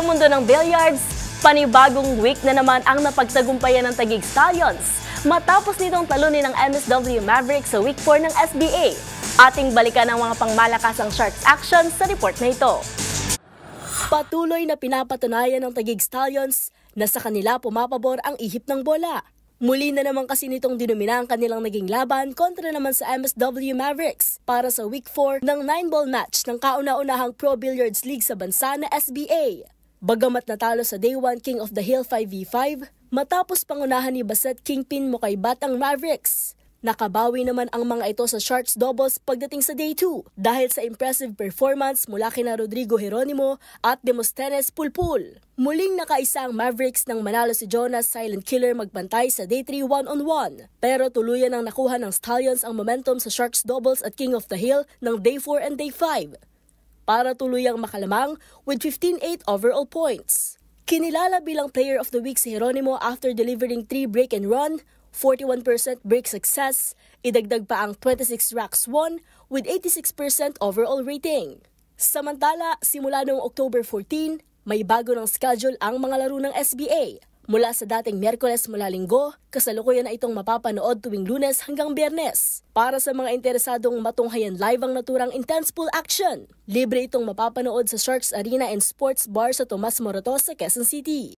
Sa mundo ng billiards, panibagong week na naman ang napagtagumpayan ng Taguig Stallions matapos nitong talunin ng MSW Mavericks sa Week 4 ng SBA. Ating balikan ang mga pangmalakasang Sharks action sa report na ito. Patuloy na pinapatunayan ng Taguig Stallions na sa kanila pumapabor ang ihip ng bola. Muli na naman kasi nitong dinumina ang kanilang naging laban kontra naman sa MSW Mavericks para sa Week 4 ng 9-ball match ng kauna-unahang Pro Billiards League sa bansa na SBA. Bagamat natalo sa Day 1 King of the Hill 5v5, matapos pangunahan ni Baset Kingpin Mukaybat ang Mavericks. Nakabawi naman ang mga ito sa Sharks doubles pagdating sa Day 2 dahil sa impressive performance mula kina Rodrigo Geronimo at Demosthenes Pulpul. Muling nakaisa ang Mavericks nang manalo si Jonas Silent Killer magbantay sa Day 3 1-on-1. Pero tuluyan ang nakuha ng Stallions ang momentum sa Sharks doubles at King of the Hill ng Day 4 and Day 5 para tuluyang makalamang with 15-8 overall points. Kinilala bilang Player of the Week si Geronimo after delivering 3 break and run, 41% break success, idagdag pa ang 26 racks won with 86% overall rating. Samantala, simula noong October 14, may bago ng schedule ang mga laro ng SBA. Mula sa dating Miyerkules mula Linggo, kasalukuyan na itong mapapanood tuwing Lunes hanggang Biyernes. Para sa mga interesadong matunghayan live ang naturang intense pool action, libre itong mapapanood sa Sharks Arena and Sports Bar sa Tomas Morato sa Quezon City.